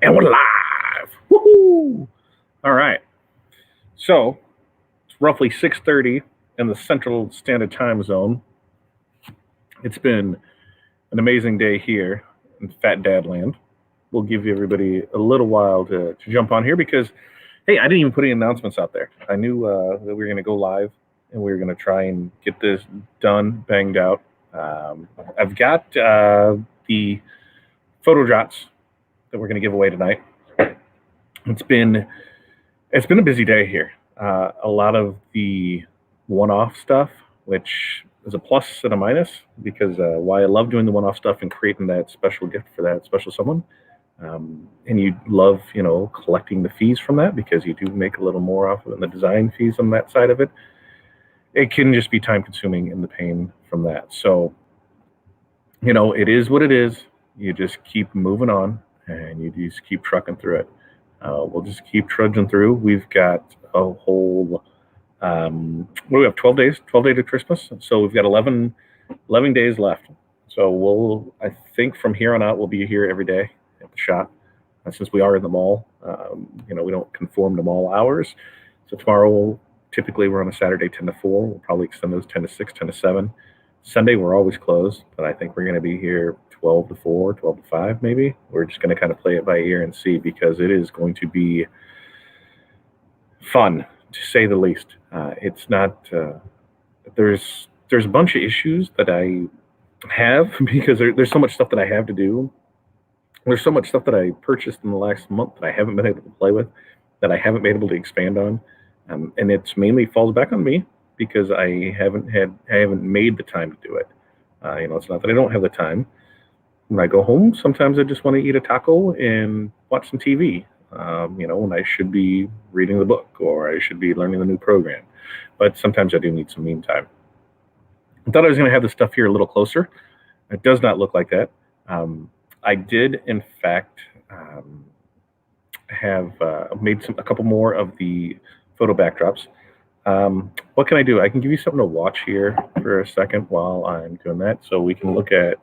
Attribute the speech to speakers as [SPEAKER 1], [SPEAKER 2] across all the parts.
[SPEAKER 1] And we're live. Woohoo! All right. So it's roughly 6:30 in the Central Standard Time Zone. It's been an amazing day here in Fat Dad Land. We'll give everybody a little while to jump on here because, hey, I didn't even put any announcements out there. I knew that we were going to go live and we were going to try and get this done, banged out. I've got the photo drops that we're going to give away tonight. It's been a busy day here. A lot of the one-off stuff, which is a plus and a minus, because why I love doing the one-off stuff and creating that special gift for that special someone. And you love, collecting the fees from that because you do make a little more off of it, and the design fees on that side of it. It can just be time-consuming and the pain from that. So, it is what it is. You just keep moving on, and you just keep trucking through it. We'll just keep trudging through. We've got a whole, we have 12 days to Christmas. So we've got 11 days left. So I think from here on out, we'll be here every day at the shop. Since we are in the mall, we don't conform to mall hours. So tomorrow, typically we're on a Saturday 10 to 4. We'll probably extend those 10 to 6, 10 to 7. Sunday, we're always closed, but I think we're going to be here 12 to 4, 12 to 5 maybe. We're just going to kind of play it by ear and see, because it is going to be fun, to say the least. It's not, there's a bunch of issues that I have because there's so much stuff that I have to do. There's so much stuff that I purchased in the last month that I haven't been able to play with, that I haven't been able to expand on. And it's mainly falls back on me because I haven't made the time to do it. It's not that I don't have the time. When I go home, sometimes I just want to eat a taco and watch some TV, when I should be reading the book or I should be learning the new program. But sometimes I do need some mean time. I thought I was going to have the stuff here a little closer. It does not look like that. I did, in fact, have made a couple more of the photo backdrops. What can I do? I can give you something to watch here for a second while I'm doing that. So we can look at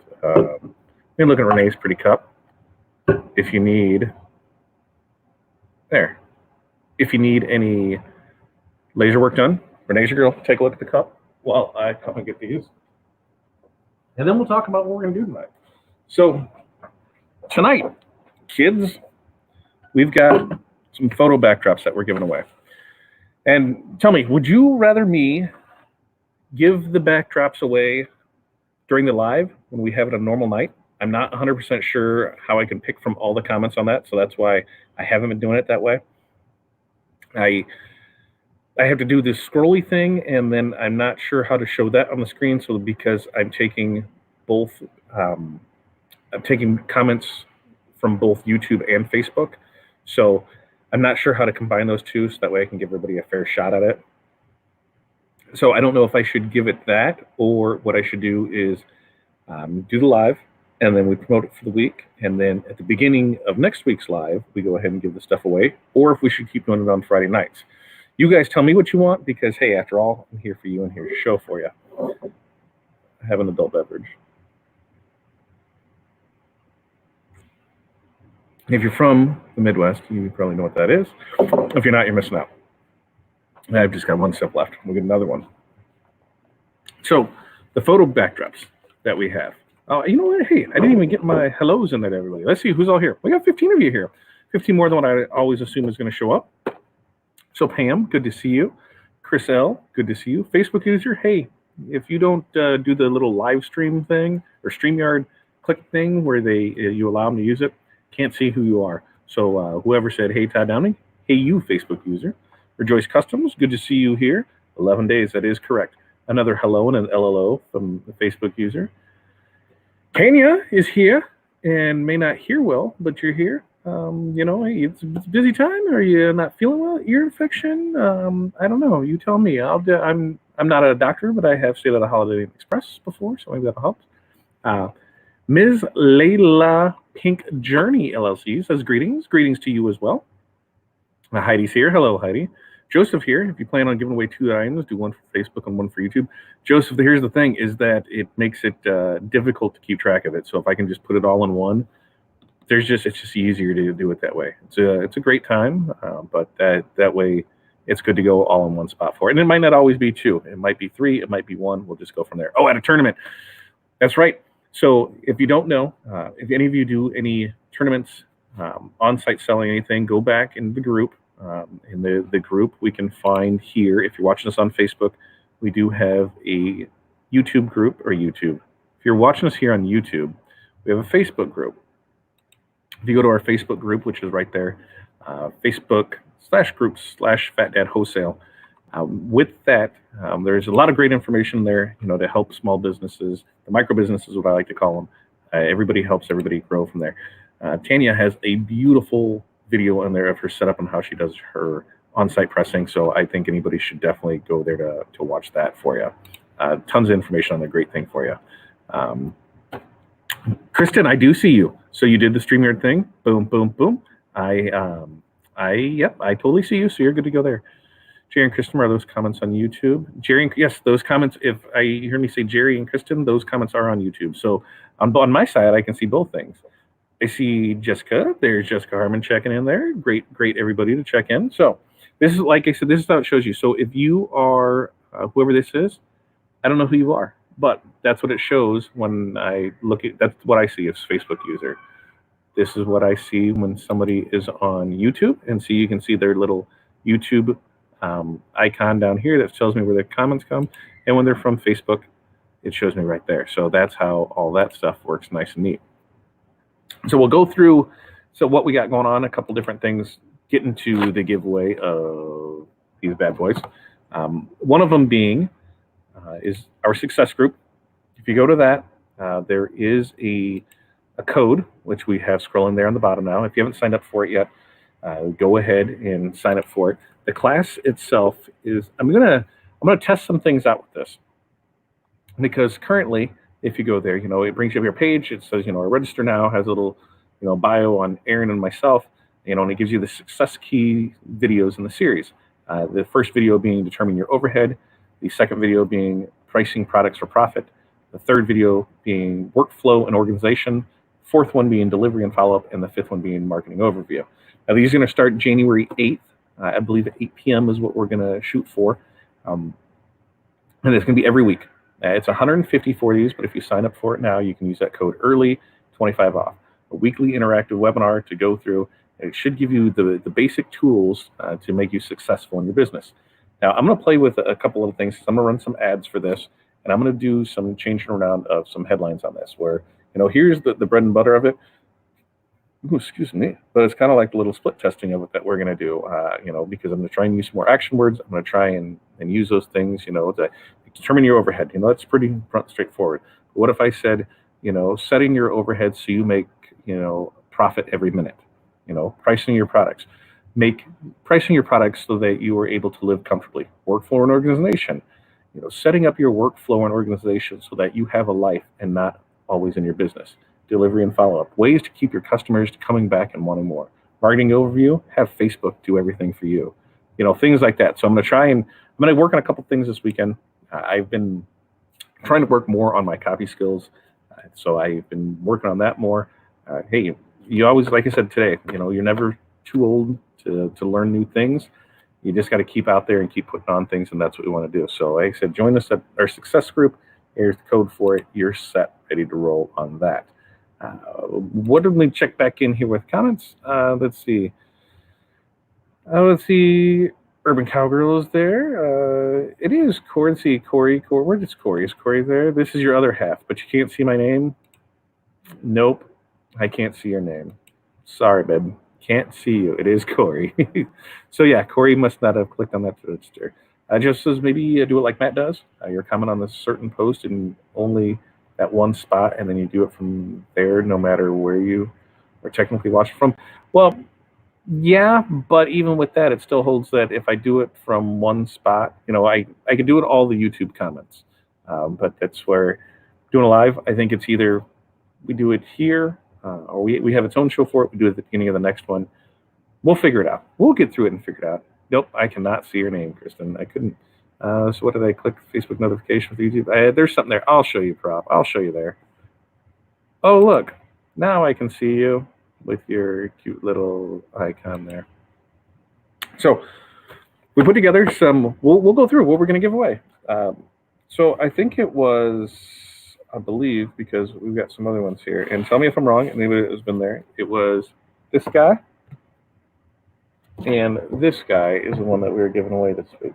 [SPEAKER 1] Renee's pretty cup. If you need any laser work done, Renee's your girl. Take a look at the cup while I come and get these. And then we'll talk about what we're going to do tonight. So tonight, kids, we've got some photo backdrops that we're giving away. And tell me, would you rather me give the backdrops away during the live when we have it a normal night? I'm not 100% sure how I can pick from all the comments on that, so that's why I haven't been doing it that way. I have to do this scrolly thing, and then I'm not sure how to show that on the screen. So because I'm taking both, I'm taking comments from both YouTube and Facebook, so I'm not sure how to combine those two, so that way I can give everybody a fair shot at it. So I don't know if I should give it that, or what I should do is do the live, and then we promote it for the week, and then at the beginning of next week's live, we go ahead and give the stuff away, or if we should keep doing it on Friday nights. You guys tell me what you want, because, hey, after all, I'm here for you and here to show for you. I have an adult beverage. If you're from the Midwest, you probably know what that is. If you're not, you're missing out. I've just got one sip left. We'll get another one. So the photo backdrops that we have. Oh, you know what? Hey, I didn't even get my hellos in there to everybody. Let's see who's all here. We got 15 of you here. 15 more than what I always assume is going to show up. So Pam, good to see you. Chris L, good to see you. Facebook user, hey, if you don't do the little live stream thing or StreamYard click thing where you allow them to use it, can't see who you are. So whoever said, hey, Todd Downing, hey, you Facebook user. Rejoice Customs, good to see you here. 11 days, that is correct. Another hello and an LLO from the Facebook user. Tanya is here and may not hear well, but you're here. It's a busy time. Are you not feeling well? Ear infection? I don't know. You tell me. I'm not a doctor, but I have stayed at a Holiday Inn Express before, so maybe that'll help. Ms. Layla Pink Journey LLC says greetings. Greetings to you as well. Heidi's here. Hello, Heidi. Joseph here. If you plan on giving away 2 items, do one for Facebook and one for YouTube. Joseph, here's the thing, is that it makes it difficult to keep track of it. So if I can just put it all in one, it's just easier to do it that way. It's a great time, but that way it's good to go all in one spot for it. And it might not always be two. It might be three. It might be one. We'll just go from there. Oh, at a tournament. That's right. So if you don't know, if any of you do any tournaments, on-site selling anything, go back in the group. In the group we can find here, if you're watching us on Facebook, we do have a YouTube group, or YouTube. If you're watching us here on YouTube, we have a Facebook group. If you go to our Facebook group, which is right there, Facebook/groups/Fat Dad Wholesale. With that, there's a lot of great information there, to help small businesses, the micro businesses, what I like to call them. Everybody helps everybody grow from there. Tanya has a beautiful video in there of her setup and how she does her on-site pressing. So I think anybody should definitely go there to watch that for you. Tons of information on the great thing for you. Kristen, I do see you. So you did the StreamYard thing. Boom, boom, boom. Yep, I totally see you. So you're good to go there. Jerry and Kristen, are those comments on YouTube? Jerry, yes, those comments, if I hear me say Jerry and Kristen, those comments are on YouTube. So on my side, I can see both things. I see Jessica. There's Jessica Harmon checking in there. Great everybody to check in. So this is, like I said, this is how it shows you. So if you are, whoever this is, I don't know who you are, but that's what it shows when I look at, that's what I see as Facebook user. This is what I see when somebody is on YouTube, and so you can see their little YouTube icon down here that tells me where their comments come, and when they're from Facebook, it shows me right there. So that's how all that stuff works, nice and neat. So we'll go through what we got going on, a couple different things, get into the giveaway of these bad boys. One of them being is our success group. If you go to that, there is a code, which we have scrolling there on the bottom now. If you haven't signed up for it yet, go ahead and sign up for it. The class itself is, I'm gonna test some things out with this, because currently, if you go there, it brings you up your page. It says, register now, has a little, bio on Aaron and myself, and it gives you the success key videos in the series. The first video being determine your overhead, the second video being pricing products for profit, the third video being workflow and organization, fourth one being delivery and follow-up, and the fifth one being marketing overview. Now, these are going to start January 8th. I believe at 8 p.m. is what we're going to shoot for. And it's going to be every week. It's 150 for these, but if you sign up for it now, you can use that code early, 25 off. A weekly interactive webinar to go through. It should give you the basic tools to make you successful in your business. Now, I'm going to play with a couple of things. I'm going to run some ads for this, and I'm going to do some changing around of some headlines on this, where, here's the bread and butter of it. Ooh, excuse me, but it's kind of like the little split testing of it that we're going to do, because I'm going to try and use some more action words. I'm going to try and use those things, to determine your overhead. That's pretty straightforward. But what if I said, setting your overhead so you make, profit every minute, pricing your products, pricing your products so that you are able to live comfortably, workflow and organization, setting up your workflow and organization so that you have a life and not always in your business. Delivery and follow-up, ways to keep your customers coming back and wanting more. Marketing overview, have Facebook do everything for you. Things like that. So I'm going to work on a couple things this weekend. I've been trying to work more on my copy skills. So I've been working on that more. Hey, you always, like I said today, you're never too old to learn new things. You just got to keep out there and keep putting on things, and that's what we want to do. So like I said, join us at our success group. Here's the code for it. You're set, ready to roll on that. What did we check back in here with comments? Let's see. Urban Cowgirl is there. It is Corey. See Corey. Where is Corey? Is Corey there? This is your other half, but you can't see my name. Nope, I can't see your name. Sorry, babe. Can't see you. It is Corey. So yeah, Corey must not have clicked on that to register. Just says maybe do it like Matt does. You're comment on this certain post and only at one spot, and then you do it from there, no matter where you are technically watching from. Well, yeah, but even with that, it still holds that if I do it from one spot, I can do it all the YouTube comments. But that's where doing a live, I think it's either we do it here or we have its own show for it. We do it at the beginning of the next one. We'll figure it out. We'll get through it and figure it out. Nope, I cannot see your name, Kristen. I couldn't. So what did I click? Facebook notification for YouTube. There's something there. I'll show you, prop. I'll show you there. Oh, look. Now I can see you. with your cute little icon there. So we put together some. We'll go through what we're going to give away. So I think it was, I believe, because we've got some other ones here. And tell me if I'm wrong. Anybody has been there. It was this guy, and this guy is the one that we were giving away this week.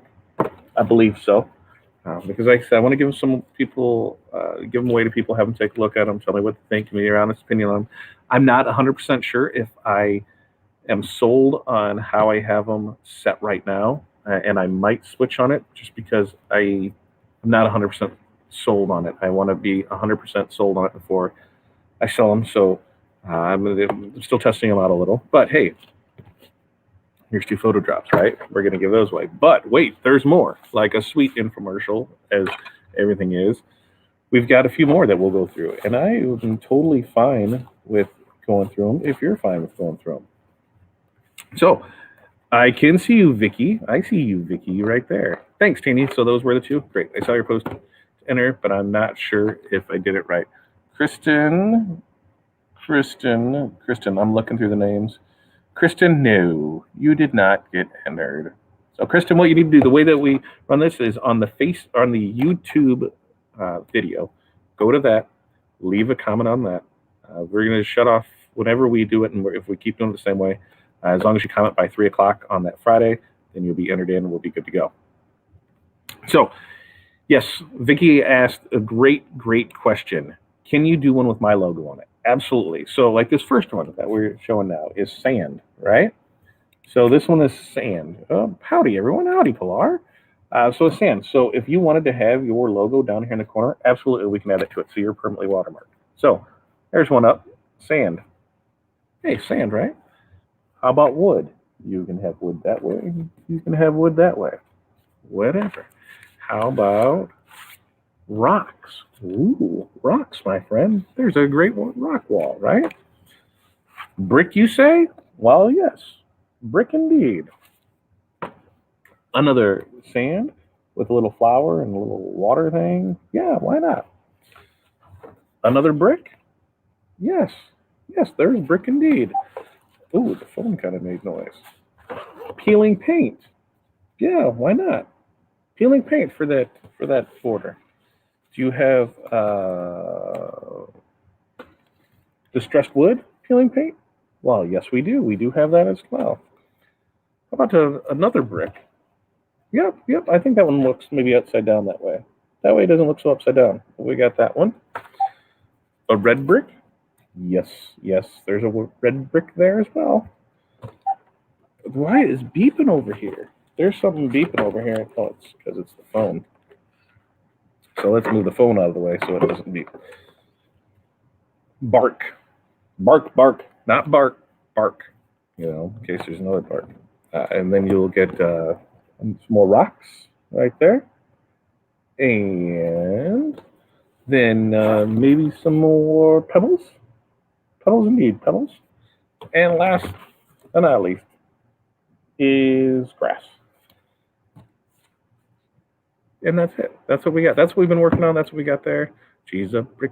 [SPEAKER 1] I believe so. Because like I said, I want to give some people, give them away to people, have them take a look at them, tell me what they think, give me your honest opinion on them. I'm not 100% sure if I am sold on how I have them set right now, and I might switch on it just because I'm not 100% sold on it. I want to be 100% sold on it before I sell them. So I'm still testing them out a little. But hey, here's 2 photo drops, right? We're going to give those away. But wait, there's more. Like a sweet infomercial, as everything is. We've got a few more that we'll go through. And I am totally fine with going through them if you're fine with going through them. So I can see you, Vicky. I see you, Vicky, right there. Thanks, Tini. So those were the 2. Great. I saw your post to enter, but I'm not sure if I did it right. Kristen, I'm looking through the names. Kristen, no, you did not get entered. So, Kristen, what you need to do, the way that we run this is on the YouTube video. Go to that, leave a comment on that. We're going to shut off whenever we do it, and if we keep doing it the same way, as long as you comment by 3 o'clock on that Friday, then you'll be entered in and we'll be good to go. So, yes, Vicky asked a great question. Can you do one with my logo on it? Absolutely. So like this first one that we're showing now is sand, right? So this one is sand. Howdy, everyone. Howdy, Pilar. So it's sand. So if you wanted to have your logo down here in the corner, absolutely, we can add it to it. So you're permanently watermarked. So there's one up. Sand. Hey, sand, right? How about wood? You can have wood that way. You can have wood that way. Whatever. How about rocks? Ooh, rocks, my friend. There's a great rock wall, right? Brick, you say? Well, yes. Brick indeed. Another sand with a little flower and a little water thing. Yeah, why not? Another brick? Yes. Yes, there's brick indeed. Ooh, the phone kind of made noise. Peeling paint. Yeah, why not? Peeling paint for that border. Do you have distressed wood peeling paint? Well, yes, we do. We do have that as well. How about another brick? Yep. I think that one looks maybe upside down that way. That way it doesn't look so upside down. We got that one. A red brick? Yes. There's a red brick there as well. Why is beeping over here? There's something beeping over here. Oh, it's because it's the phone. So let's move the phone out of the way so it doesn't beep. Bark. Not bark. In case there's another bark. And then you'll get some more rocks right there. And then maybe some more pebbles. Pebbles indeed, pebbles. And last but not least is grass. And that's it. That's what we got. That's what we've been working on. That's what we got there. Geez, a brick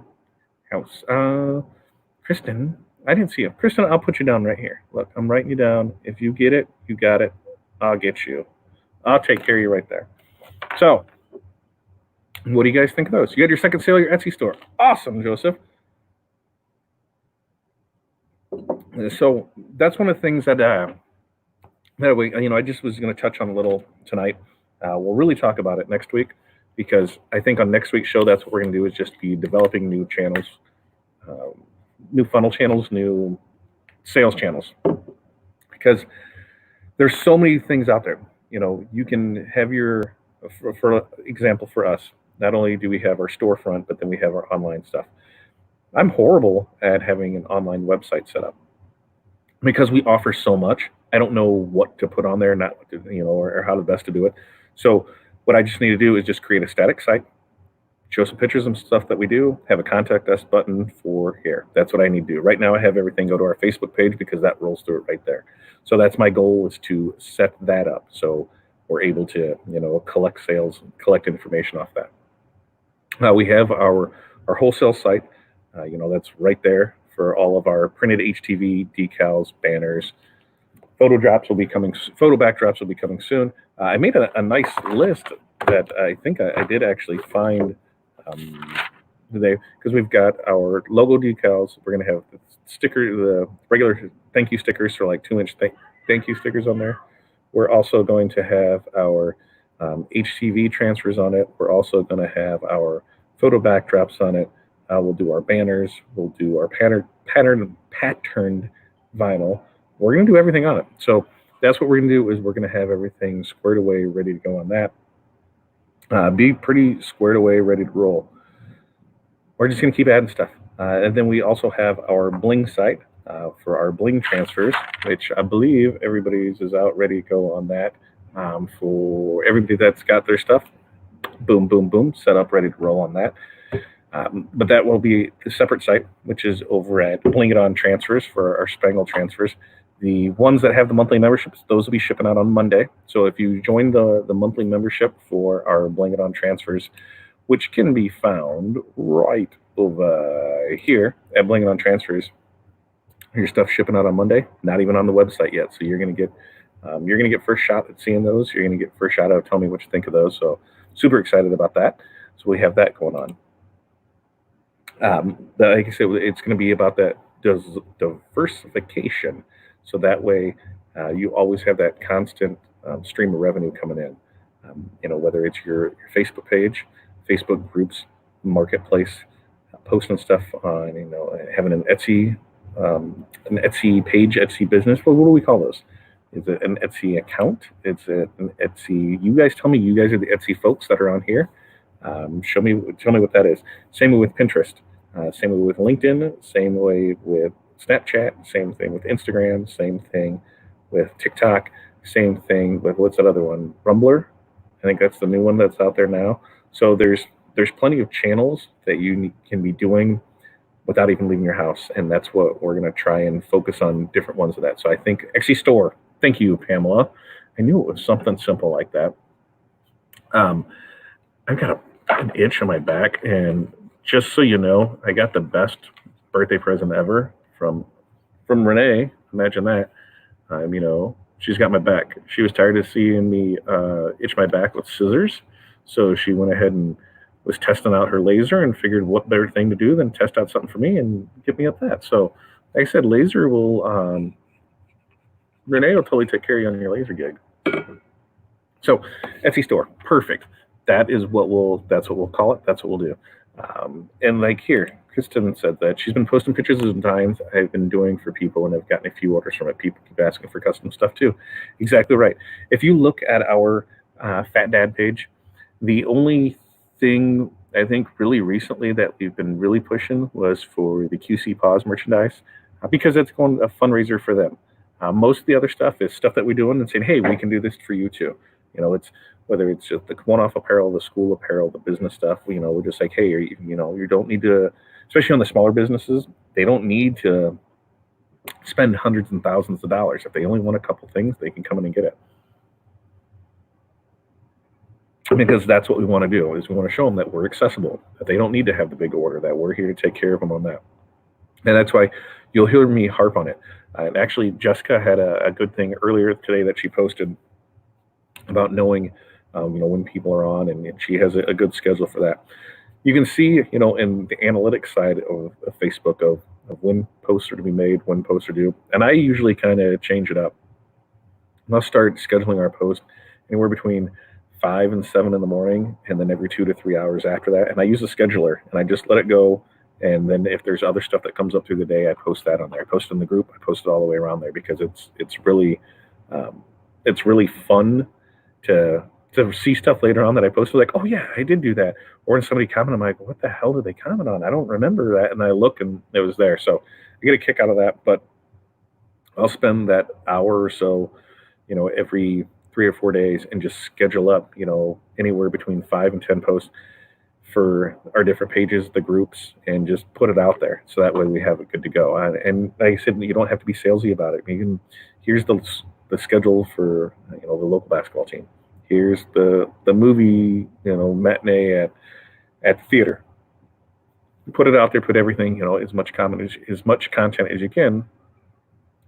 [SPEAKER 1] house. Kristen, I didn't see you. Kristen, I'll put you down right here. Look, I'm writing you down. If you get it, you got it. I'll get you. I'll take care of you right there. So, what do you guys think of those? You got your second sale at your Etsy store. Awesome, Joseph. So that's one of the things that we, I just was going to touch on a little tonight. We'll really talk about it next week because I think on next week's show, that's what we're going to do is just be developing new channels, new funnel channels, new sales channels, because there's so many things out there. You can have for example, for us, not only do we have our storefront, but then we have our online stuff. I'm horrible at having an online website set up because we offer so much. I don't know what to put on there, not what to, or how the best to do it. So what I just need to do is just create a static site, show some pictures and stuff that we do, have a contact us button for here. That's what I need to do. Right now I have everything go to our Facebook page because that rolls through it right there. So that's my goal, is to set that up so we're able to, collect sales, collect information off that. We have our wholesale site, that's right there for all of our printed HTV decals, banners. Photo backdrops will be coming soon. I made a nice list that I think I did actually find today, because we've got our logo decals. We're going to have the regular thank you stickers for like 2-inch thank you stickers on there. We're also going to have our HTV transfers on it. We're also going to have our photo backdrops on it. We'll do our banners. We'll do our patterned vinyl. We're going to do everything on it. So that's what we're going to do, is we're going to have everything squared away, ready to go on that. Be pretty squared away, ready to roll. We're just going to keep adding stuff. And then we also have our bling site for our bling transfers, which I believe everybody's is out, ready to go on that. For everybody that's got their stuff, boom, boom, boom, set up, ready to roll on that. But that will be a separate site, which is over at Bling It On Transfers for our Spangle transfers. The ones that have the monthly memberships, those will be shipping out on Monday. So if you join the monthly membership for our Bling It On Transfers, which can be found right over here at Bling It On Transfers, your stuff shipping out on Monday, not even on the website yet. So you're going to get first shot at seeing those. You're going to get first shot at telling me what you think of those. So super excited about that. So we have that going on. Like I said, it's going to be about that diversification. So that way, you always have that constant stream of revenue coming in. Whether it's your Facebook page, Facebook groups, marketplace, posting stuff on, having an Etsy page, Etsy business. What do we call those? Is it an Etsy account? It's an Etsy. You guys tell me. You guys are the Etsy folks that are on here. Tell me what that is. Same way with Pinterest. Same way with LinkedIn. Same way with Snapchat. Same thing with Instagram. Same thing with TikTok. Same thing with, what's that other one? Rumbler. I think that's the new one that's out there now. So there's plenty of channels that you can be doing without even leaving your house, and that's what we're going to try and focus on, different ones of that. So I think Etsy store. Thank you, Pamela. I knew it was something simple like that. I've got an itch on my back, and just so you know, I got the best birthday present ever from Renee. Imagine that. She's got my back. She was tired of seeing me itch my back with scissors, so she went ahead and was testing out her laser and figured what better thing to do than test out something for me and get me up that. So, like I said, laser will Renee will totally take care of you on your laser gig. So, Etsy store, perfect. That's what we'll call it. That's what we'll do. And like here, Kristen said that she's been posting pictures of times I've been doing for people, and I've gotten a few orders from it. People keep asking for custom stuff too. Exactly right. If you look at our Fat Dad page, the only thing I think really recently that we've been really pushing was for the QC Pause merchandise, because that's going a fundraiser for them. Most of the other stuff is stuff that we're doing and saying, hey, we can do this for you too. It's whether it's just the one-off apparel, the school apparel, the business stuff. We're just like, hey, you don't need to, especially on the smaller businesses, they don't need to spend hundreds and thousands of dollars. If they only want a couple things, they can come in and get it. Because that's what we want to do, is we want to show them that we're accessible, that they don't need to have the big order, that we're here to take care of them on that. And that's why you'll hear me harp on it. And actually, Jessica had a good thing earlier today that she posted about knowing, when people are on, and she has a good schedule for that. You can see, in the analytics side of Facebook of when posts are to be made, when posts are due. And I usually kind of change it up. I'll start scheduling our post anywhere between 5 and 7 in the morning, and then every 2 to 3 hours after that. And I use a scheduler, and I just let it go. And then if there's other stuff that comes up through the day, I post that on there. I post it in the group. I post it all the way around there, because it's really fun to see stuff later on that I posted, like, oh yeah, I did do that. Or when somebody comment, I'm like, what the hell did they comment on? I don't remember that. And I look, and it was there. So I get a kick out of that. But I'll spend that hour or so, every 3 or 4 days, and just schedule up, anywhere between 5 and 10 posts for our different pages, the groups, and just put it out there. So that way we have it good to go. And like I said, you don't have to be salesy about it. Here's the schedule for, the local basketball team. Here's the movie, matinee at the theater. put it out there, put everything, as much content as you can.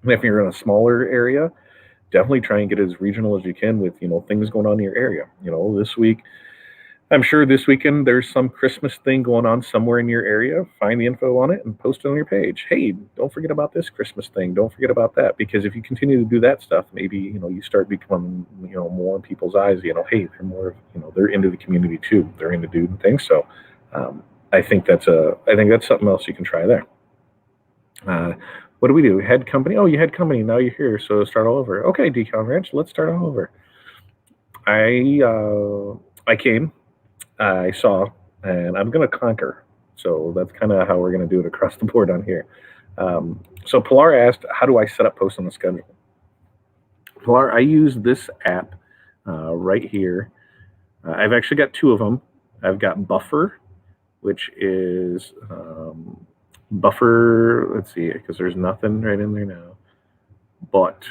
[SPEAKER 1] And if you're in a smaller area, definitely try and get as regional as you can with, things going on in your area. This week, I'm sure this weekend there's some Christmas thing going on somewhere in your area. Find the info on it and post it on your page. Hey, don't forget about this Christmas thing. Don't forget about that. Because if you continue to do that stuff, maybe, you start becoming, more in people's eyes, hey, they're more, they're into the community too. They're into doing things. So I think that's something else you can try there. What do we do? Head company. Oh, you had company. Now you're here. So start all over. Okay, Decon Ranch. Let's start all over. I came, I saw, and I'm going to conquer. So that's kind of how we're going to do it across the board on here. So Pilar asked, how do I set up posts on the schedule? Pilar, I use this app right here. I've actually got two of them. I've got Buffer, which is Buffer. Let's see, because there's nothing right in there now. But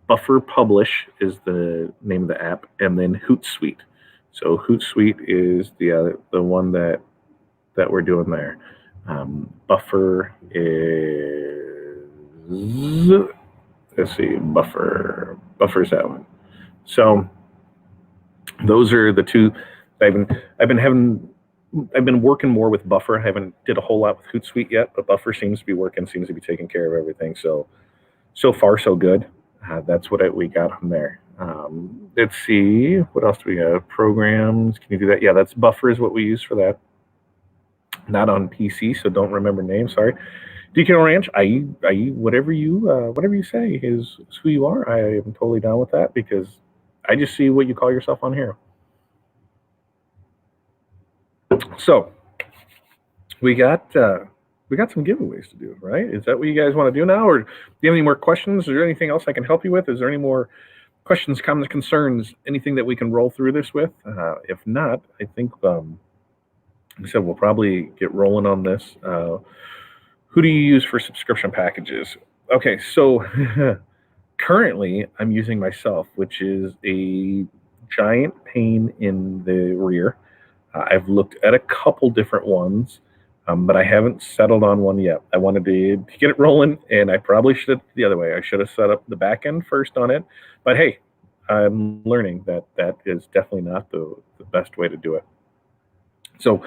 [SPEAKER 1] Buffer Publish is the name of the app, and then Hootsuite. So Hootsuite is the one that we're doing there. Buffer is, let's see, Buffer's that one. So those are the two. I've been working more with Buffer. I haven't did a whole lot with Hootsuite yet, but Buffer seems to be working, seems to be taking care of everything. So far so good. That's what we got on there. Let's see, what else do we got? Programs, can you do that? Yeah, that's Buffer is what we use for that. Not on PC, so don't remember names. Sorry. DK Ranch, I whatever you say is who you are. I am totally down with that because I just see what you call yourself on here. So we got some giveaways to do, right? Is that what you guys want to do now, or do you have any more questions? Is there anything else I can help you with? Is there any more questions, comments, concerns, anything that we can roll through this with? If not, I think like I said, we'll probably get rolling on this. Who do you use for subscription packages? Okay, so currently I'm using myself, which is a giant pain in the rear. I've looked at a couple different ones, but I haven't settled on one yet. I wanted to get it rolling, and I probably should have the other way. I should have set up the back end first on it. But hey, I'm learning that is definitely not the best way to do it. So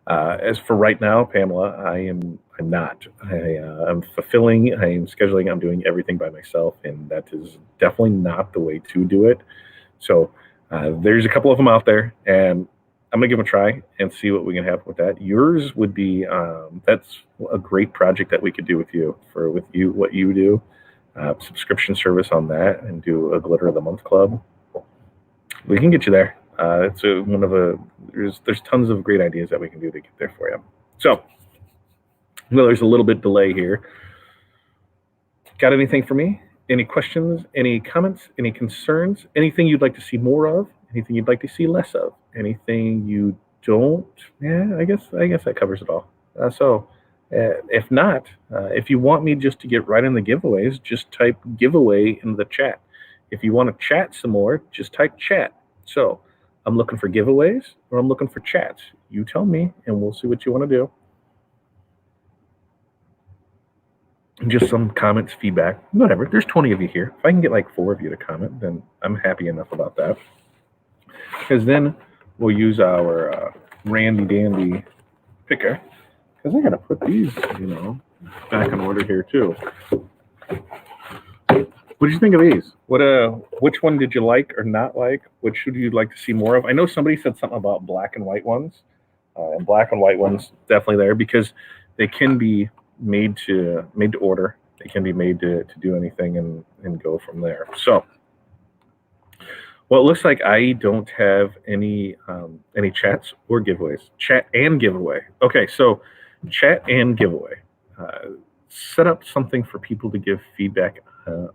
[SPEAKER 1] as for right now, Pamela, I'm not. I'm fulfilling, I'm scheduling, I'm doing everything by myself, and that is definitely not the way to do it. So there's a couple of them out there, and I'm gonna give them a try and see what we can have with that. Yours would be that's a great project that we could do with you what you do, subscription service on that, and do a Glitter of the Month club. We can get you there. It's there's tons of great ideas that we can do to get there for you. So, well, there's a little bit delay here. Got anything for me? Any questions? Any comments? Any concerns? Anything you'd like to see more of? Anything you'd like to see less of? Anything you don't? Yeah, I guess that covers it all. If not, if you want me just to get right in the giveaways, just type giveaway in the chat. If you want to chat some more, just type chat. So I'm looking for giveaways or I'm looking for chats. You tell me, and we'll see what you want to do. Just some comments, feedback, whatever. There's 20 of you here. If I can get like 4 of you to comment, then I'm happy enough about that. Because then we'll use our Randy Dandy picker. Because I got to put these, back in order here too. What did you think of these? Which one did you like or not like? Which should you like to see more of? I know somebody said something about black and white ones. And black and white ones definitely there because they can be made to order. They can be made to do anything and go from there. So, well, it looks like I don't have any chats or giveaways. Chat and giveaway. Okay, so chat and giveaway. Set up something for people to give feedback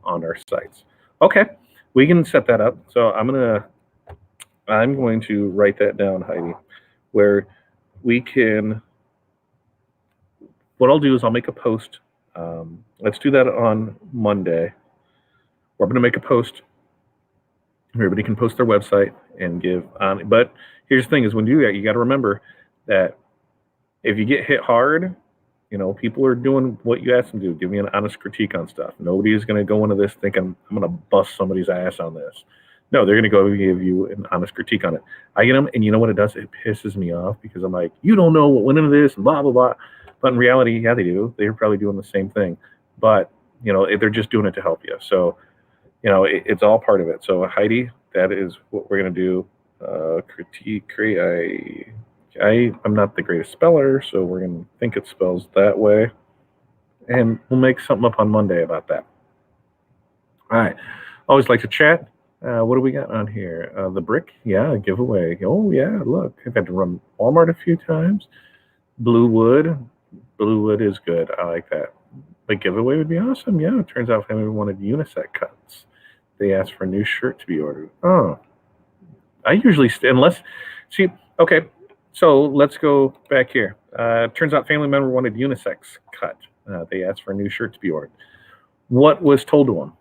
[SPEAKER 1] on our sites. Okay, we can set that up. So I'm going to write that down, Heidi, where we can. What I'll do is I'll make a post. Let's do that on Monday. We're going to make a post. Everybody can post their website and give on. But here's the thing: is when you do that, you got to remember that if you get hit hard, people are doing what you ask them to do. Give me an honest critique on stuff. Nobody's going to go into this thinking I'm going to bust somebody's ass on this. No, they're going to go give you an honest critique on it. I get them, and you know what it does? It pisses me off because I'm like, you don't know what went into this and blah, blah, blah. But in reality, yeah, they do. They're probably doing the same thing. But, they're just doing it to help you. So, it's all part of it. So, Heidi, that is what we're going to do. Critique, I'm not the greatest speller, so we're going to think it spells that way. And we'll make something up on Monday about that. All right. Always like to chat. What do we got on here? The brick? Yeah, giveaway. Oh, yeah, look. I've had to run Walmart a few times. Blue wood. Blue wood is good. I like that. But giveaway would be awesome. Yeah, it turns out family wanted unisex cuts. They asked for a new shirt to be ordered. Oh. I usually, okay. So let's go back here. Turns out family member wanted unisex cut. They asked for a new shirt to be ordered. What was told to them?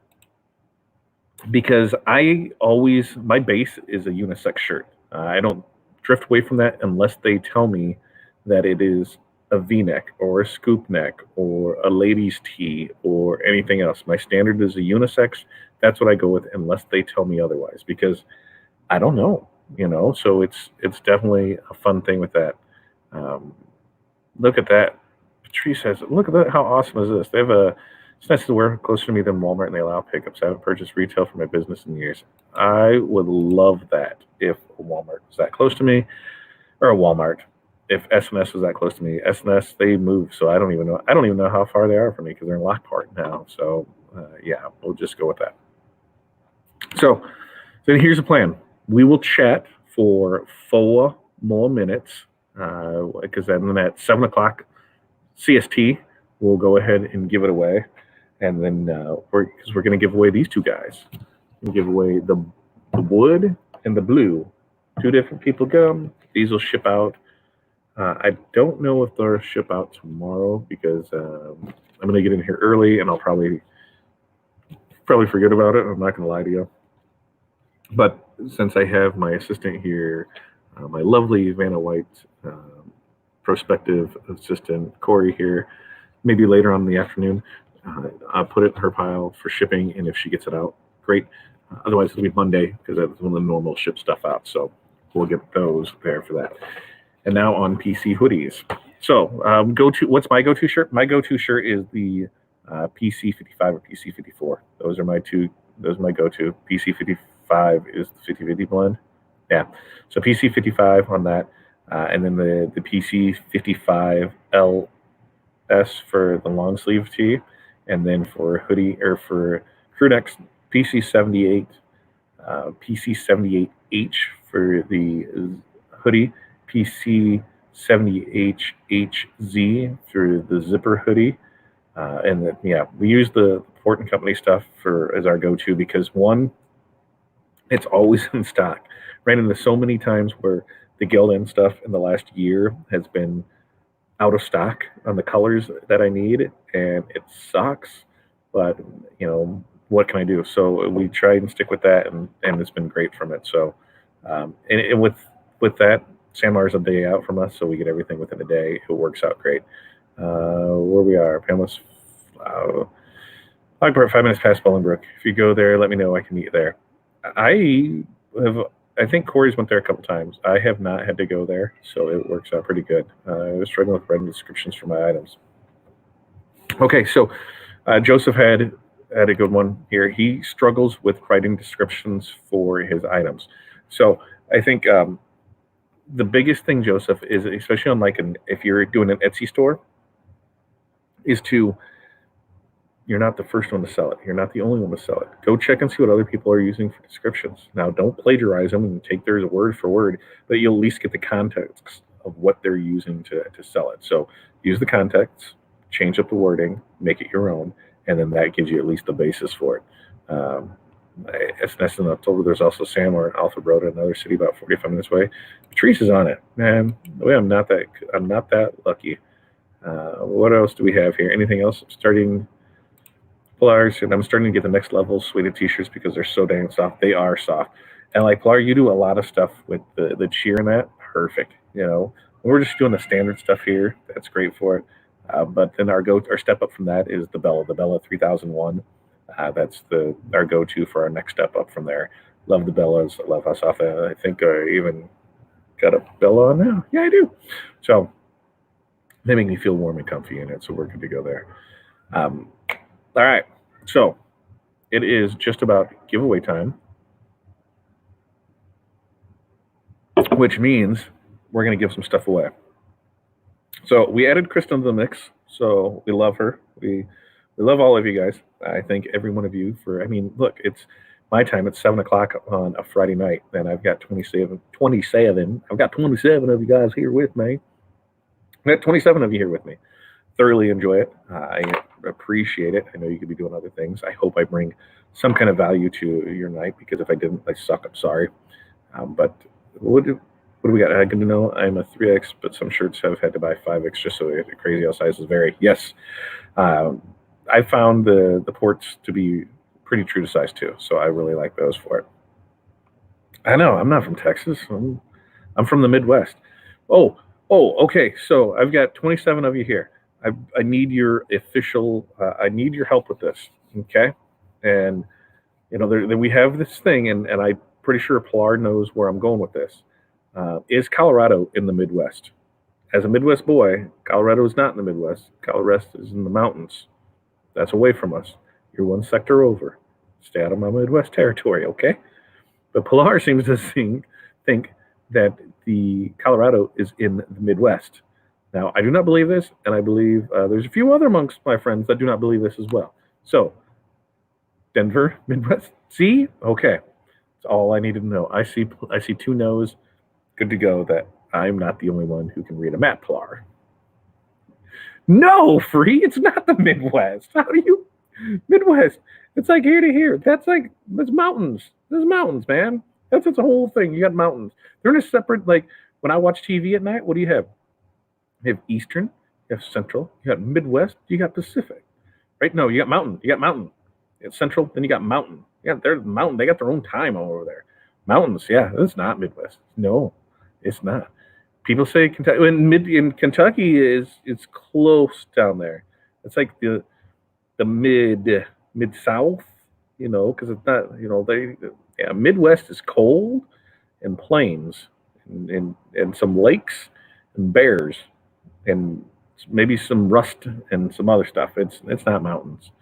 [SPEAKER 1] Because my base is a unisex shirt. I don't drift away from that unless they tell me that it is a V-neck or a scoop neck or a ladies tee or anything else. My standard is a unisex. That's what I go with unless they tell me otherwise, because I don't know, so it's definitely a fun thing with that. Look at that. Patrice says, look at that. How awesome is this? They have it's nice to wear closer to me than Walmart, and they allow pickups. I haven't purchased retail for my business in years. I would love that if a Walmart was that close to me, or a Walmart. If S&S was that close to me. S&S, they move, so I don't even know how far they are from me because they're in Lockport now. So, yeah, we'll just go with that. So then here's the plan. We will chat for 4 more minutes, because then at 7 o'clock CST, we'll go ahead and give it away. And then we're going to give away these two guys. We'll give away the wood and the blue. 2 different people get them. These will ship out. I don't know if they'll ship out tomorrow because I'm going to get in here early, and I'll probably forget about it. I'm not going to lie to you. But since I have my assistant here, my lovely Vanna White prospective assistant, Corey here, maybe later on in the afternoon, I'll put it in her pile for shipping, and if she gets it out, great. Otherwise, it'll be Monday because that's when the normal ship stuff out. So we'll get those there for that. And now on PC hoodies. So what's my go-to shirt? My go-to shirt is the PC 55 or PC 54. Those are my go-to. PC 55 is the 50-50 blend. Yeah. So PC 55 on that. And then the PC 55 LS for the long sleeve tee. And then for hoodie or for crew necks, PC 78, PC 78H for the hoodie, PC 78HZ for the zipper hoodie. And then, yeah, we use the Port and Company stuff as our go-to because, one, it's always in stock. Ran into so many times where the Gildan stuff in the last year has been out of stock on the colors that I need, and it sucks. But, what can I do? So we try and stick with that, and it's been great from it. So, and with that, San Mar's a day out from us, so we get everything within a day. It works out great. Where we are, Pamela's Lockport, 5 minutes past Bolingbrook. If you go there, let me know. I can meet you there. I think Corey's went there a couple times. I have not had to go there, so it works out pretty good. I was struggling with writing descriptions for my items. Okay, so Joseph had a good one here. He struggles with writing descriptions for his items. So I think the biggest thing, Joseph, is especially on if you're doing an Etsy store, is you're not the first one to sell it. You're not the only one to sell it. Go check and see what other people are using for descriptions. Now, don't plagiarize them and take theirs word for word, but you'll at least get the context of what they're using to sell it. So use the context, change up the wording, make it your own, and then that gives you at least the basis for it. It's nice in October. There's also San Mar and Alfred Road, another city about 45 minutes away. Patrice is on it, man. I'm not that lucky. What else do we have here? Anything else? Starting Polars, and I'm starting to get the next level suede t-shirts because they're so dang soft. They are soft, and like Polar, you do a lot of stuff with the cheer and that. Perfect. We're just doing the standard stuff here. That's great for it. But then our step up from that is the Bella 3001. That's our go-to for our next step up from there. Love the Bellas. Love us off. I think I even got a Bella on now. Yeah, I do. So they make me feel warm and comfy in it. So we're good to go there. All right. So it is just about giveaway time, which means we're going to give some stuff away. So we added Kristen to the mix. So we love her. We love all of you guys. I thank every one of you for, look, it's my time. It's 7 o'clock on a Friday night, and I've got 27. I've got 27 of you guys here with me. I've got 27 of you here with me. Thoroughly enjoy it. I appreciate it. I know you could be doing other things. I hope I bring some kind of value to your night, because if I didn't, I suck. I'm sorry. But what do we got? I can know I'm a 3X, but some shirts have had to buy 5X just so the crazy how sizes vary. Yes. I found the ports to be pretty true to size too, so I really like those for it. I know I'm not from Texas. I'm from the Midwest. Oh, okay. So I've got 27 of you here. I need your official. I need your help with this. Okay, and we have this thing, and I'm pretty sure Pilar knows where I'm going with this. Is Colorado in the Midwest? As a Midwest boy, Colorado is not in the Midwest. Colorado is in the mountains. That's away from us. You're one sector over. Stay out of my Midwest territory, okay? But Pilar seems to think that the Colorado is in the Midwest. Now, I do not believe this, and I believe there's a few other amongst my friends that do not believe this as well. So, Denver, Midwest. See? Okay. That's all I needed to know. I see two no's. Good to go that I'm not the only one who can read a map, Pilar. No, Free, it's not the Midwest. How do you... Midwest, it's like here to here. That's mountains. There's mountains, man. That's a whole thing. You got mountains. They're in a separate, like, when I watch TV at night, what do you have? You have Eastern, you have Central, you got Midwest, you got Pacific. Right? No, you got mountain. You got mountain. It's Central, then you got mountain. Yeah, they're mountain. They got their own time all over there. Mountains, yeah, it's not Midwest. No, it's not. People say Kentucky. In Kentucky it's close down there. It's like the mid south, because it's not. Midwest is cold and plains and some lakes and bears and maybe some rust and some other stuff. It's not mountains.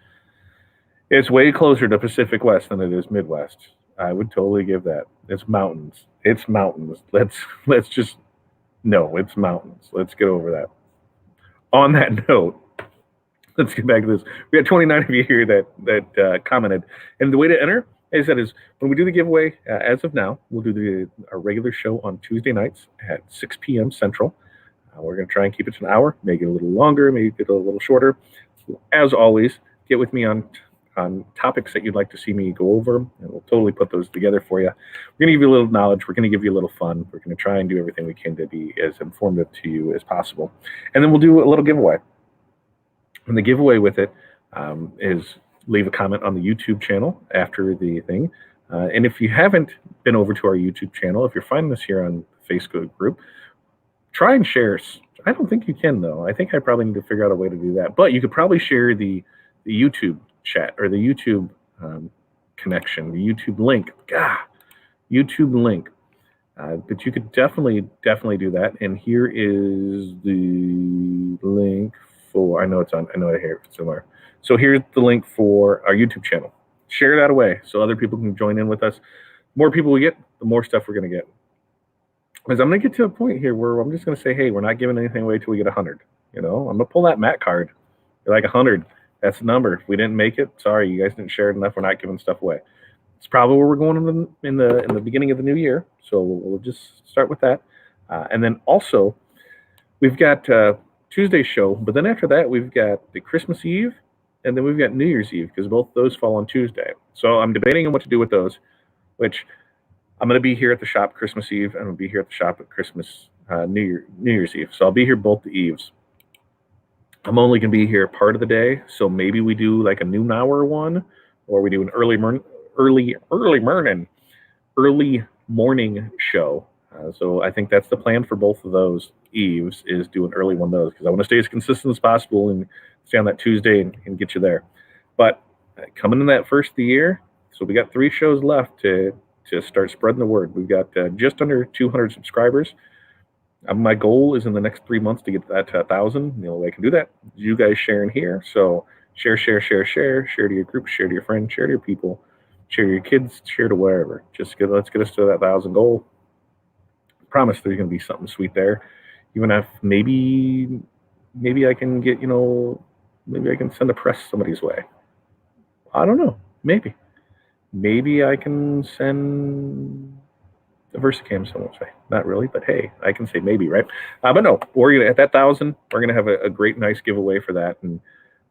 [SPEAKER 1] It's way closer to Pacific West than it is Midwest. I would totally give that. It's mountains. It's mountains. Let's just. No, it's mountains. Let's get over that. On that note, let's get back to this. We got 29 of you here that commented. And the way to enter, as I said, is when we do the giveaway, as of now, we'll do our regular show on Tuesday nights at 6 p.m. Central. We're going to try and keep it to an hour, make it a little longer, maybe get a little shorter. As always, get with me on topics that you'd like to see me go over, and we'll totally put those together for you. We're going to give you a little knowledge. We're going to give you a little fun. We're going to try and do everything we can to be as informative to you as possible. And then we'll do a little giveaway. And the giveaway with it is leave a comment on the YouTube channel after the thing. And if you haven't been over to our YouTube channel, if you're finding this here on the Facebook group, try and share. I don't think you can, though. I think I probably need to figure out a way to do that. But you could probably share the YouTube chat or the YouTube connection, the YouTube link. YouTube link. But you could definitely do that. And here is the link for. I know I hear it somewhere. So here's the link for our YouTube channel. Share that away so other people can join in with us. The more people we get, the more stuff we're going to get. Because I'm going to get to a point here where I'm just going to say, hey, we're not giving anything away till we get 100. I'm going to pull that Matt card. You're like 100. That's the number. If we didn't make it, sorry, you guys didn't share it enough. We're not giving stuff away. It's probably where we're going in the beginning of the new year. So we'll just start with that. And then also, we've got Tuesday's show. But then after that, we've got the Christmas Eve. And then we've got New Year's Eve, because both those fall on Tuesday. So I'm debating on what to do with those, which I'm going to be here at the shop Christmas Eve, and I'm going to be here at the shop at Christmas New Year's Eve. So I'll be here both the eves. I'm only going to be here part of the day, so maybe we do like a noon hour one, or we do an early morning show So I think that's the plan for both of those eves, is do an early one of those, because I want to stay as consistent as possible and stay on that Tuesday and get you there. But coming in that first of the year, so we got 3 shows left to start spreading the word. We've got just under 200 subscribers. My goal is in the next 3 months to get that to 1,000. The only way I can do that is you guys sharing here. So share to your group, share to your friends, share to your people, share to your kids, share to wherever. Let's get us to that 1,000 goal. Promise there's going to be something sweet there. Even if maybe I can get, maybe I can send a press somebody's way. I don't know. Maybe I can send the VersaCam someone's way. Not really, but hey, I can say maybe, right? But no, we're gonna, at that 1,000, we're gonna have a great, nice giveaway for that, and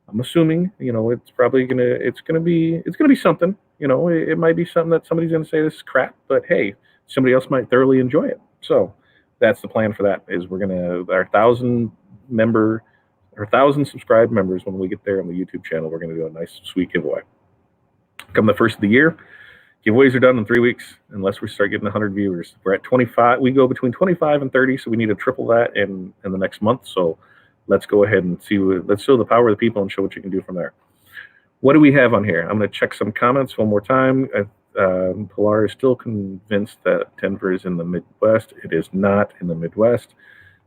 [SPEAKER 1] I'm assuming, it's probably it's gonna be something. It might be something that somebody's gonna say this is crap, but hey, somebody else might thoroughly enjoy it. So that's the plan for that. Is we're gonna, our 1,000 subscribed members, when we get there on the YouTube channel, we're gonna do a nice, sweet giveaway. Come the first of the year, giveaways are done in 3 weeks, unless we start getting 100 viewers. We're at 25. We go between 25 and 30, so we need to triple that in the next month. So let's go ahead and let's show the power of the people and show what you can do from there. What do we have on here? I'm going to check some comments one more time. Pilar is still convinced that Denver is in the Midwest. It is not in the Midwest.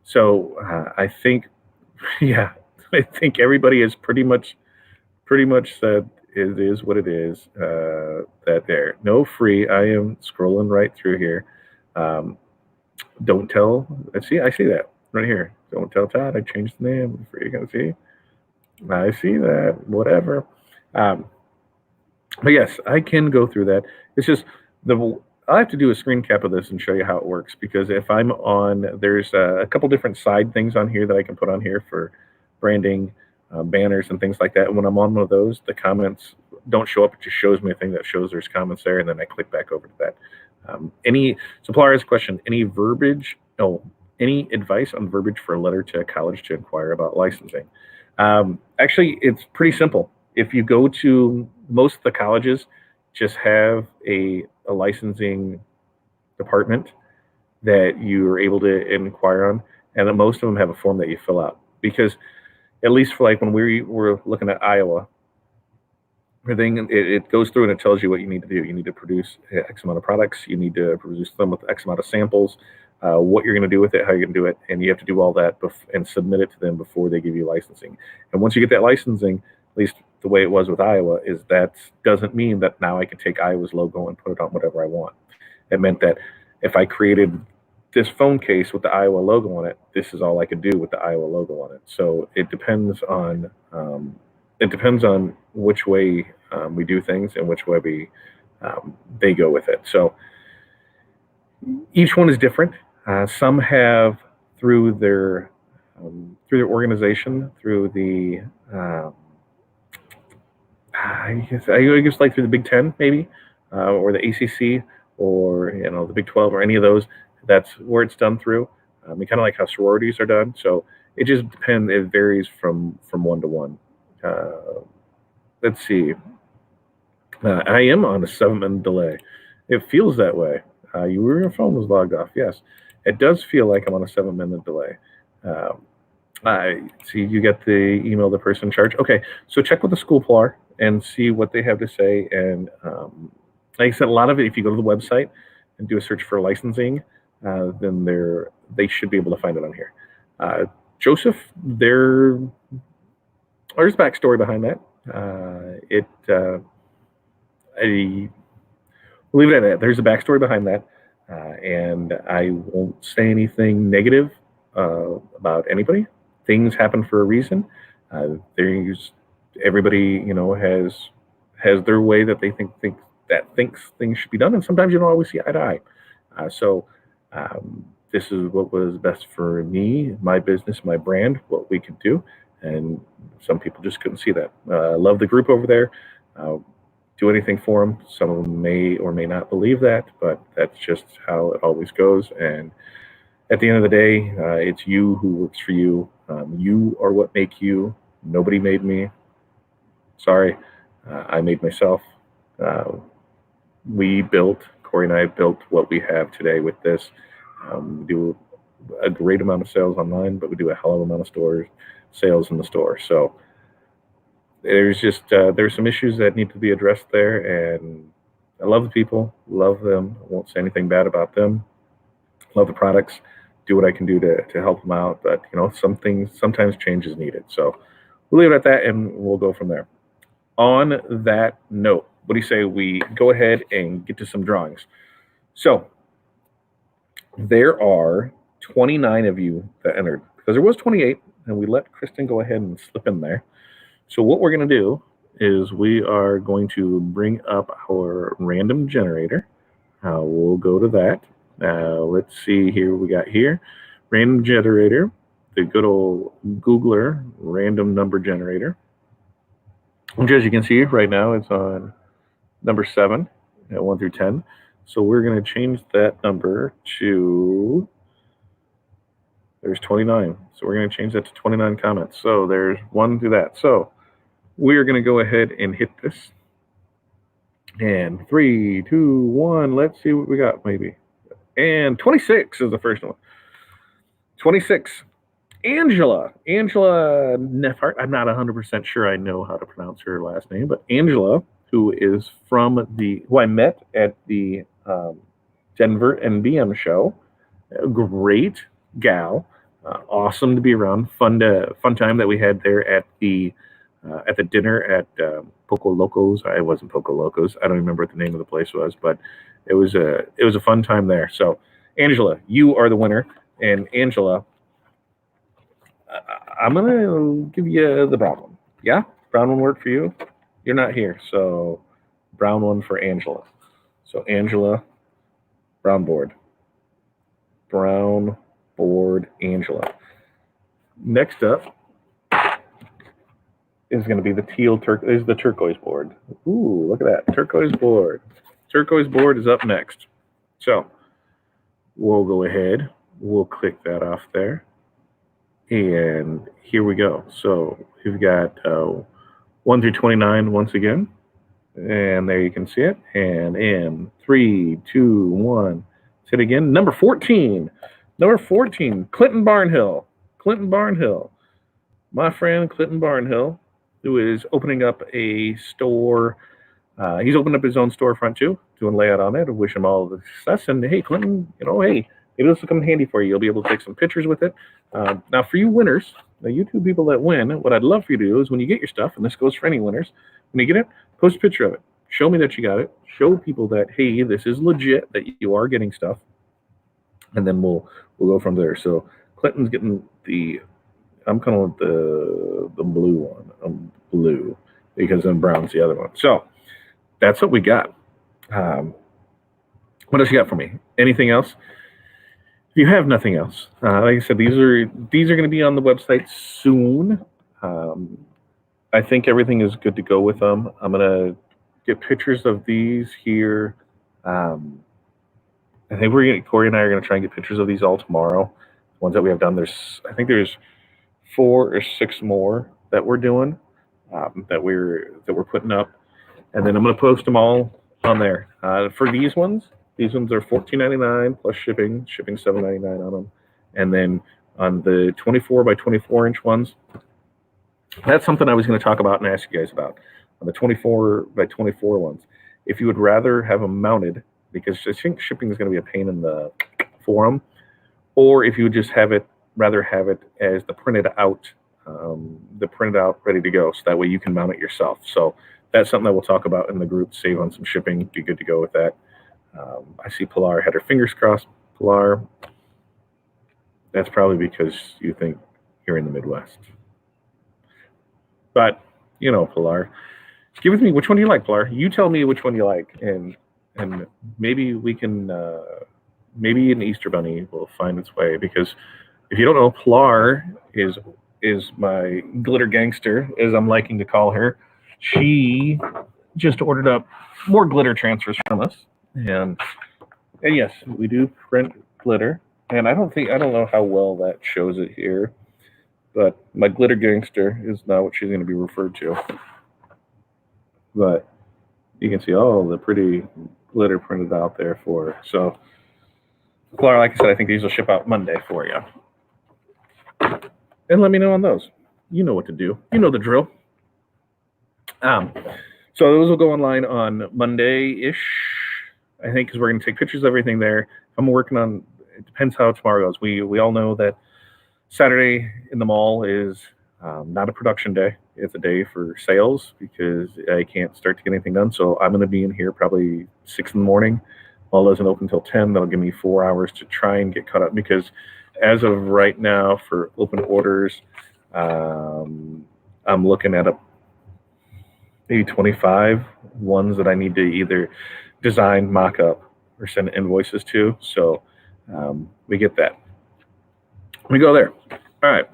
[SPEAKER 1] So I think, yeah, I think everybody has pretty much said it is what it is. That there, no free. I am scrolling right through here. Don't tell. I see that right here. Don't tell Todd I changed the name. Free. You can see. I see that. Whatever. But yes, I can go through that. It's just I have to do a screen cap of this and show you how it works, because if I'm on, there's a couple different side things on here that I can put on here for branding, banners and things like that. And when I'm on one of those, the comments don't show up. It just shows me a thing that shows there's comments there, and then I click back over to that. Supplier has a question. Any advice on verbiage for a letter to a college to inquire about licensing? Actually, it's pretty simple. If you go to most of the colleges, just have a licensing department that you're able to inquire on, and then most of them have a form that you fill out. Because at least for when we were looking at Iowa, everything, it goes through and it tells you what you need to do. You need to produce X amount of products. You need to produce them with X amount of samples, what you're going to do with it, how you're going to do it, and you have to do all that and submit it to them before they give you licensing. And once you get that licensing, at least the way it was with Iowa, is that doesn't mean that now I can take Iowa's logo and put it on whatever I want. It meant that if I created this phone case with the Iowa logo on it, this is all I could do with the Iowa logo on it. So it depends on which way we do things and which way they go with it. So each one is different. Some have through their organization, through the I guess like through the Big Ten maybe, or the ACC, or the Big 12, or any of those. That's where it's done through. Kind of like how sororities are done. So it just depends. It varies from one to one. Let's see. I am on a 7-minute delay. It feels that way. Your phone was logged off. Yes, it does feel like I'm on a 7-minute delay. I see you get the email, the person in charge. Okay, so check with the school PLAR and see what they have to say. And like I said, a lot of it, if you go to the website and do a search for licensing, then they should be able to find it on here. Joseph, there's backstory behind that. We'll leave it at that. There's a backstory behind that, and I won't say anything negative about anybody. Things happen for a reason. Everybody, has their way that they think things should be done, and sometimes you don't always see eye to eye. So this is what was best for me, my business, my brand, what we could do, and some people just couldn't see that. I love the group over there. Do anything for them. Some of them may or may not believe that, but that's just how it always goes. And at the end of the day, it's you who works for you. You are what make you. Nobody made me. Sorry, I made myself. Corey and I built what we have today with this. We do a great amount of sales online, but we do a hell of a amount of sales in the store. So there's some issues that need to be addressed there, and I love the people, love them. I won't say anything bad about them. Love the products. Do what I can do to help them out, but sometimes change is needed. So we'll leave it at that, and we'll go from there. On that note, what do you say we go ahead and get to some drawings? So there are 29 of you that entered, because there was 28, and we let Kristen go ahead and slip in there. So what we're going to do is we are going to bring up our random generator. We'll go to that. Let's see here. We got here random generator, the good old Googler random number generator, which, as you can see right now, it's on number 7 at 1 through 10. So we're going to change that number to, there's 29. So we're going to change that to 29 comments. So there's 1 through that. So we are going to go ahead and hit this. And 3, 2, 1, let's see what we got maybe. And 26 is the first one. 26. Angela Nefhart. I'm not 100% sure I know how to pronounce her last name, but Angela, who I met at the Denver NBM show. A great gal, awesome to be around. Fun time that we had there at the dinner at Poco Locos. It wasn't Poco Locos. I don't remember what the name of the place was, but it was a fun time there. So, Angela, you are the winner, and Angela, I'm gonna give you the brown one. Yeah, brown one work for you. You're not here, so brown one for Angela. So Angela, brown board, Angela. Next up is going to be the the turquoise board. Ooh, look at that turquoise board. Turquoise board is up next. So we'll go ahead. We'll click that off there. And here we go. So we've got 1 through 29 once again. And there you can see it. And in 3, 2, 1. Hit again. Number 14. Clinton Barnhill. My friend Clinton Barnhill, who is opening up a store. He's opened up his own storefront too, doing layout on it. I wish him all the success. And hey, Clinton, hey, maybe this will come in handy for you. You'll be able to take some pictures with it. Now, for you winners, you two people that win, what I'd love for you to do is when you get your stuff, and this goes for any winners, when you get it, post a picture of it. Show me that you got it. Show people that, hey, this is legit, that you are getting stuff. And then we'll go from there. So Clinton's getting I'm kind of with the blue one. I'm blue because then brown's the other one. So that's what we got. What else you got for me? Anything else? If you have nothing else, like I said, these are going to be on the website soon. I think everything is good to go with them. I'm going to get pictures of these here. I think Corey and I are going to try and get pictures of these all tomorrow. The ones that we have done, I think there's 4 or 6 more that we're doing, that we're putting up, and then I'm going to post them all on there. For these ones are $14.99 plus shipping $7.99 on them, and then on the 24 by 24 inch ones, that's something I was going to talk about and ask you guys about. On the 24 by 24 ones, if you would rather have them mounted, because I think shipping is going to be a pain in the forum, or if you would just rather have it as the printed out ready to go, so that way you can mount it yourself. So that's something that we'll talk about in the group. Save on some shipping, be good to go with that. I see Pilar had her fingers crossed. Pilar, that's probably because you think you're in the Midwest. But Pilar, give with me, which one do you like, Pilar? You tell me which one you like, and maybe we can, maybe an Easter bunny will find its way. Because if you don't know, Pilar is my glitter gangster, as I'm liking to call her. She just ordered up more glitter transfers from us, and yes, we do print glitter. And I don't know how well that shows it here, but my glitter gangster is not what she's going to be referred to. But you can see all the pretty glitter printed out there for her. So Clara, like I said, I think these will ship out Monday for you. And let me know on those. You know what to do. You know the drill. So those will go online on Monday-ish, I think, because we're going to take pictures of everything there. I'm working on, it depends how tomorrow goes. We all know that Saturday in the mall is not a production day. It's a day for sales because I can't start to get anything done. So I'm going to be in here probably 6 in the morning. Mall doesn't open until 10. That'll give me 4 hours to try and get caught up because as of right now for open orders, I'm looking at maybe 25 ones that I need to either design, mock up, or send invoices to. So we get that. We go there. All right.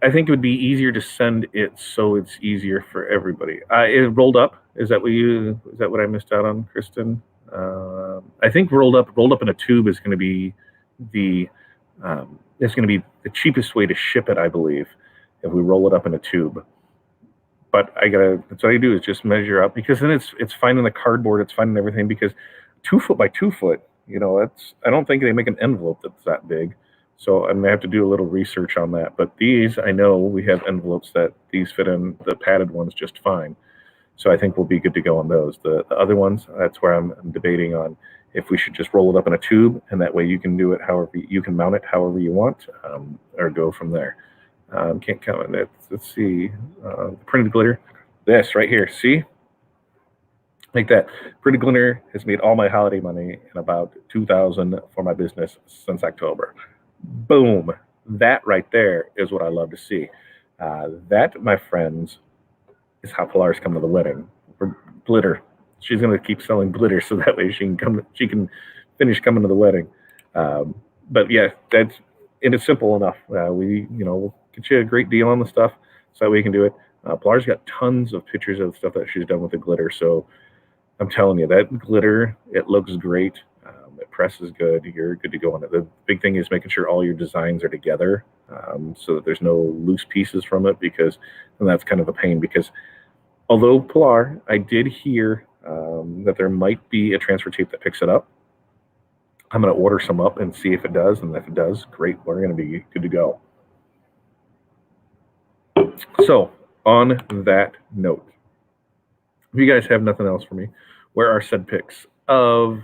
[SPEAKER 1] I think it would be easier to send it so it's easier for everybody. It rolled up. Is that what I missed out on, Kristen? I think rolled up in a tube is going to be it's going to be the cheapest way to ship it, I believe, if we roll it up in a tube. But that's what I do is just measure up because then it's finding the cardboard, it's finding everything because 2 foot by 2 foot, I don't think they make an envelope that's that big. So I'm gonna have to do a little research on that. But these, I know we have envelopes that these fit in the padded ones just fine. So I think we'll be good to go on those. The other ones, that's where I'm debating on if we should just roll it up in a tube, and that way you can do it however you can mount it however you want, or go from there. Can't count on it. Let's see. Printed glitter. This right here. See? Like that. Printed glitter has made all my holiday money and about $2,000 for my business since October. Boom. That right there is what I love to see. That, my friends, is how Pilar's come to the wedding. For glitter. She's going to keep selling glitter so that way she can finish coming to the wedding. But yeah, it's simple enough. We'll get you a great deal on the stuff so that way you can do it. Pilar's got tons of pictures of stuff that she's done with the glitter. So I'm telling you, that glitter, it looks great. It presses good. You're good to go on it. The big thing is making sure all your designs are together so that there's no loose pieces from it and that's kind of a pain because although Pilar, I did hear that there might be a transfer tape that picks it up. I'm going to order some up and see if it does. And if it does, great. We're going to be good to go. So on that note, if you guys have nothing else for me, where are said pics of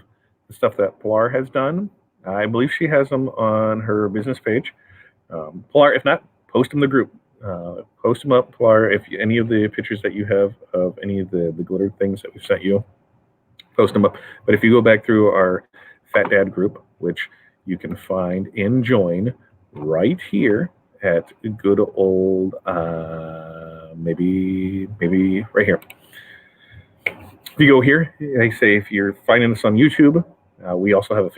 [SPEAKER 1] the stuff that Pilar has done? I believe she has them on her business page. Pilar, if not, post them in the group. Post them up, Pilar. If any of the pictures that you have of any of the glitter things that we sent you, post them up. But if you go back through our Fat Dad group, which you can find and join right here at good old, maybe right here. If you go here, I say if you're finding this on YouTube, we also have a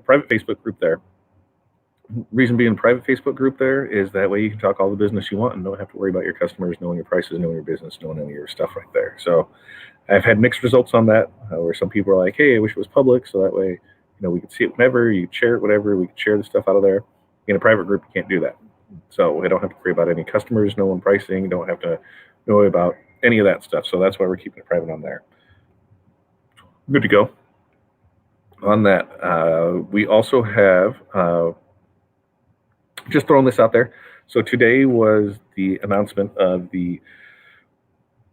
[SPEAKER 1] private Facebook group there. Reason being private Facebook group there is that way you can talk all the business you want and don't have to worry about your customers, knowing your prices, knowing your business, knowing any of your stuff right there. So I've had mixed results on that where some people are like, hey, I wish it was public. So that way, we could see it whenever, you share it, whatever, we could share the stuff out of there. In a private group, you can't do that. So we don't have to worry about any customers, no one pricing, don't have to worry about any of that stuff. So that's why we're keeping it private on there. Good to go. On that, we also have, just throwing this out there. So today was the announcement of the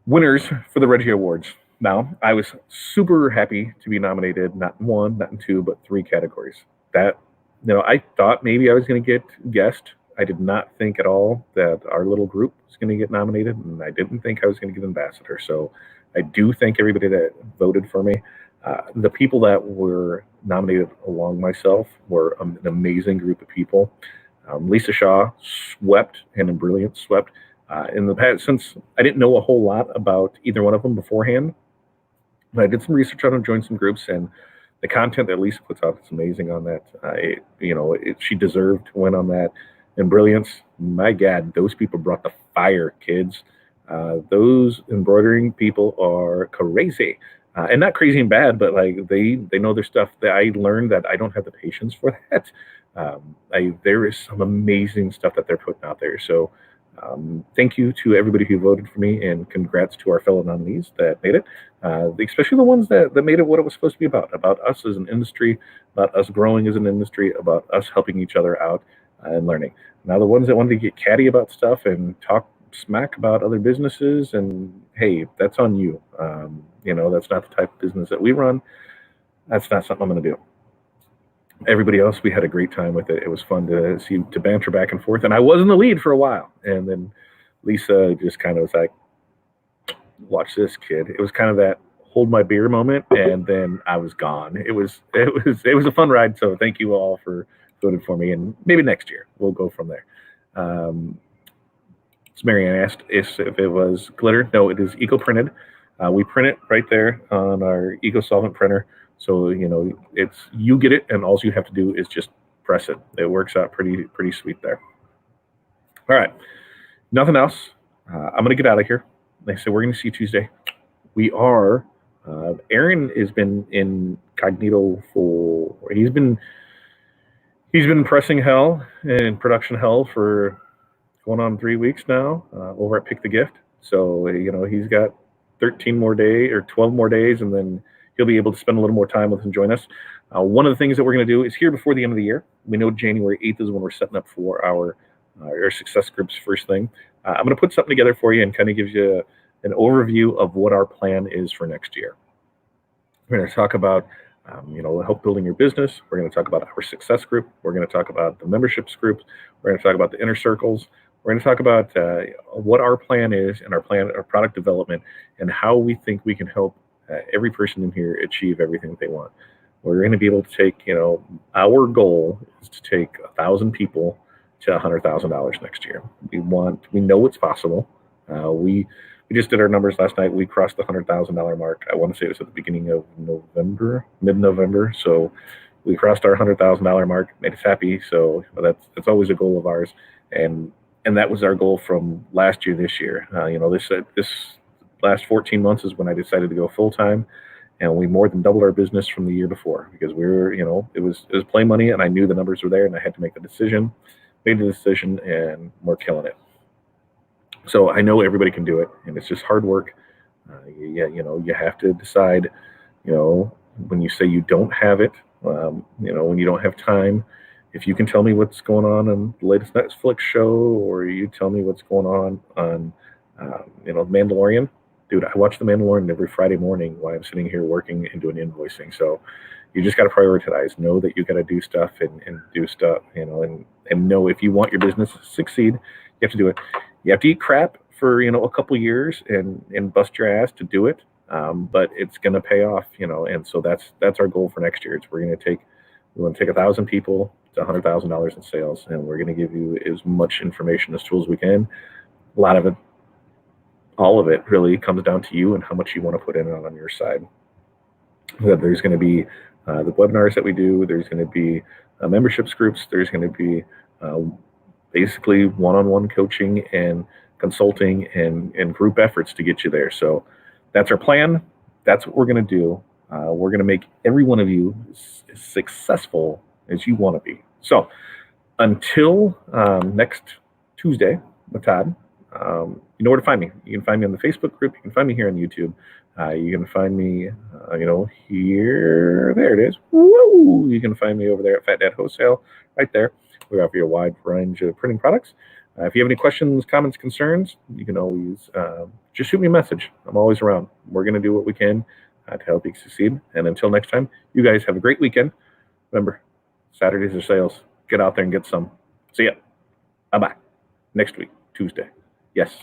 [SPEAKER 1] winners for the Reggie Awards. Now, I was super happy to be nominated, not in 1, not in 2, but 3 categories. That, I thought maybe I was going to get guest. I did not think at all that our little group was going to get nominated, and I didn't think I was going to get ambassador. So I do thank everybody that voted for me. The people that were nominated along myself were an amazing group of people. Lisa Shaw swept, and in Brilliant swept. In the past, since I didn't know a whole lot about either one of them beforehand, but I did some research on them, joined some groups, and the content that Lisa puts out is amazing on that. She deserved to win on that. And Brilliance, my God, those people brought the fire, kids. Those embroidering people are crazy. And not crazy and bad, but like they know their stuff. That I learned that I don't have the patience for that. There is some amazing stuff that they're putting out there. So Thank you to everybody who voted for me, and congrats to our fellow nominees that made it, especially the ones that made it what it was supposed to be about us as an industry, about us growing as an industry, about us helping each other out and learning. Now, the ones that wanted to get catty about stuff and talk smack about other businesses, and hey, that's on you. That's not the type of business that we run. That's not something I'm going to do. Everybody else, we had a great time with it. It was fun to banter back and forth, and I was in the lead for a while, and then Lisa just kind of was like, "Watch this, kid." It was kind of that hold my beer moment, and then I was gone. It was a fun ride. So thank you all for voting for me, and maybe next year we'll go from there. So Marianne asked if it was glitter. No, it is eco printed. We print it right there on our eco solvent printer. So it's you get it, and all you have to do is just press it. It works out pretty sweet there. All right, nothing else. I'm gonna get out of here. Like I said, we're gonna see you Tuesday. We are. Aaron has been incognito for. He's been pressing hell and production hell for going on 3 weeks now over at Pick the Gift. So he's got 13 more days or 12 more days, and then he'll be able to spend a little more time with us and join us. One of the things that we're going to do is here before the end of the year. We know January 8th is when we're setting up for our success groups first thing. I'm going to put something together for you and kind of gives you an overview of what our plan is for next year. We're going to talk about help building your business. We're going to talk about our success group. We're going to talk about the memberships group. We're going to talk about the inner circles. We're going to talk about what our plan is and our product development, and how we think we can help every person in here achieve everything that they want. We're going to be able to take, our goal is to take 1,000 people to $100,000 next year. We know it's possible. We just did our numbers last night. We crossed the $100,000 mark. I want to say it was at the beginning of November, mid-November. So we crossed our $100,000 mark, made us happy. So that's always a goal of ours. And that was our goal from last year, this year. This last 14 months is when I decided to go full time, and we more than doubled our business from the year before, because we were, it was play money, and I knew the numbers were there, and I had to make the decision. Made the decision, and we're killing it. So I know everybody can do it, and it's just hard work. You have to decide. When you say you don't have it, when you don't have time. If you can tell me what's going on the latest Netflix show, or you tell me what's going on Mandalorian. Dude, I watch The Mandalorian every Friday morning while I'm sitting here working and doing invoicing. So you just got to prioritize. Know that you got to do stuff and do stuff, and know if you want your business to succeed, you have to do it. You have to eat crap for, a couple years and bust your ass to do it. But it's going to pay off, and so that's our goal for next year. We want to take 1,000 people to $100,000 in sales, and we're going to give you as much information as tools we can. A lot of it, all of it really comes down to you and how much you want to put in on your side. There's going to be the webinars that we do. There's going to be memberships groups. There's going to be basically one-on-one coaching and consulting and group efforts to get you there. So that's our plan. That's what we're going to do. We're going to make every one of you as successful as you want to be. So until next Tuesday with Todd, you know where to find me. You can find me on the Facebook group. You can find me here on YouTube. You can find me, here. There it is. Woo! You can find me over there at Fat Dad Wholesale, right there. We offer you a wide range of printing products. If you have any questions, comments, concerns, you can always just shoot me a message. I'm always around. We're going to do what we can to help you succeed. And until next time, you guys have a great weekend. Remember, Saturdays are sales. Get out there and get some. See ya. Bye-bye. Next week, Tuesday. Yes.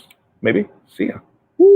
[SPEAKER 1] Maybe. See ya. Woo.